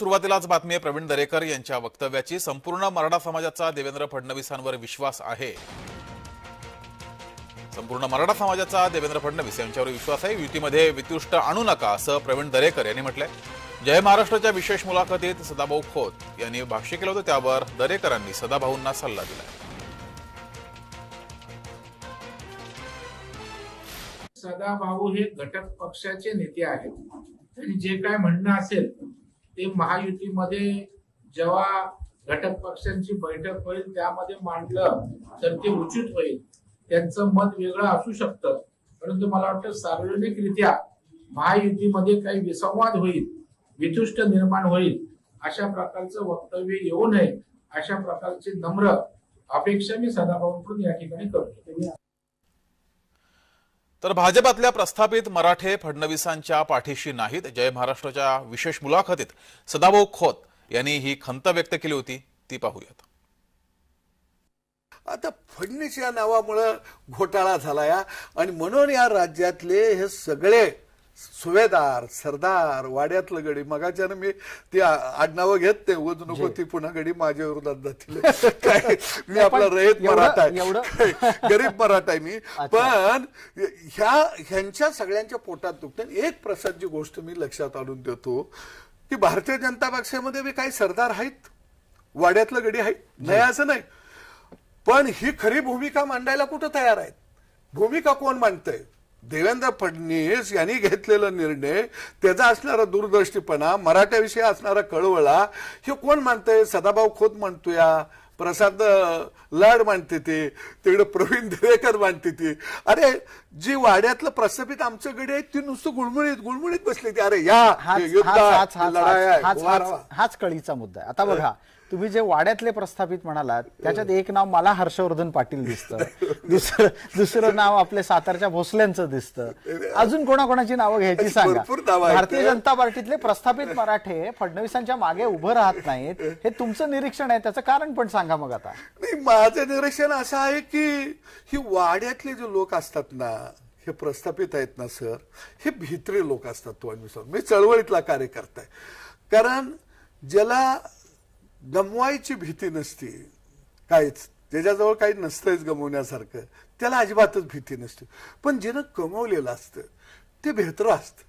सुरुवातीलाच बातमी आहे प्रवीण दरेकर यांच्या वक्तव्याची। संपूर्ण मराठा समाजाचा देवेंद्र फडणवीसांवर विश्वास आहे। संपूर्ण मराठा समाजाचा देवेंद्र फडणवीस यांच्यावर विश्वास आहे। युतीमध्ये वितुष्ट आणू नका असं प्रवीण दरेकर यांनी म्हटलंय। जय महाराष्ट्राच्या विशेष मुलाखतीत सदाभाऊ खोत यांनी भाष्य केलं होतं, त्यावर दरेकरांनी सदाभाऊंना सल्ला दिला। सदाभाऊ हे घटक पक्षाचे नेते आहेत। त्यांनी जे काय म्हणणं असेल ते महायुतीमध्ये जेव्हा घटक पक्षांची बैठक होईल त्यामध्ये मांडलं तर ते उचित होईल। त्यांचं मत वेगळं असू शकतं, परंतु मला वाटतं सार्वजनिकरित्या महायुतीमध्ये काही विसंवाद होईल, वितुष्ट निर्माण होईल अशा प्रकारचं वक्तव्य येऊ नये अशा प्रकारची नम्र अपेक्षा मी सदाभाऊंकडून या ठिकाणी करतो। तर भाजपातल्या प्रस्थापित मराठे फडणवीसांच्या पाठीशी नाहीत। जय महाराष्ट्राच्या विशेष मुलाखतीत सदाभाऊ खोत यांनी ही खंत व्यक्त केली होती, ती पाहूयात। आता फडणवीस या नावामुळे घोटाळा झाला या आणि म्हणून या राज्यातले हे सगळे सुभेदार सरदार वाड्यातलं गडी मगाच्यानं मी ती आडनावं घेत नाही उगाच नको ती पुन्हा गडी माझ्या विरोधात जातील काय मी आपला रयत मराठा आहे गरीब मराठा आहे मी पण ह्यांच्या सगळ्यांच्या पोटात दुखतं। एक प्रसादची गोष्ट मी लक्षात आणून देतो की भारतीय जनता पक्षामध्ये बी काही सरदार आहेत, वाड्यातलं गडी आहेत, नाही असं नाही, पण ही खरी भूमिका मांडायला कुठं तयार आहेत? भूमिका कोण मांडतंय? देवेंद्र फडणवीस यांनी घेतलेला निर्णय, त्याचा असणारा दूरदृष्टीपणा, मराठ्याविषयी असणारा कळवळा हे कोण मानतंय? सदाभाऊ खोत म्हणतोय, प्रसाद लाड मानते ते, तिकडे प्रवीण दरेकर मानते ती। अरे जी वाड्यातलं प्रस्थापित आमचं गडी आहे ती नुसतं गुळमुळीत बसली ती। अरे या हाच कळीचा मुद्दा आहे। आता बघा तुम्ही जे वाड्यातले प्रस्थापित म्हणालात त्याच्यात एक नाव मला हर्षवर्धन पाटील दिसतं, दुसरं नाव आपले सातारच्या भोसल्यांचं दिसतं, अजून कोणाकोणाची नावं घ्यायची सांगा। भारतीय जनता पार्टीतले प्रस्थापित मराठे फडणवीसांच्या मागे उभं राहत नाहीत, हे तुमचं निरीक्षण आहे, त्याचं कारण पण सांगा मग। आता नाही, माझं निरीक्षण असं आहे की ही वाड्यातले जे लोक असतात ना, हे प्रस्थापित आहेत ना सर, हे भित्री लोक असतात। मी चळवळीतला कार्यकर्ता आहे, कारण ज्याला गमवायची भीती नसते काहीच, त्याच्याजवळ काही नसतंच गमवण्यासारखं, त्याला अजिबातच भीती नसते, पण ज्यानं कमवलेलं असतं ते बेहतर असतं।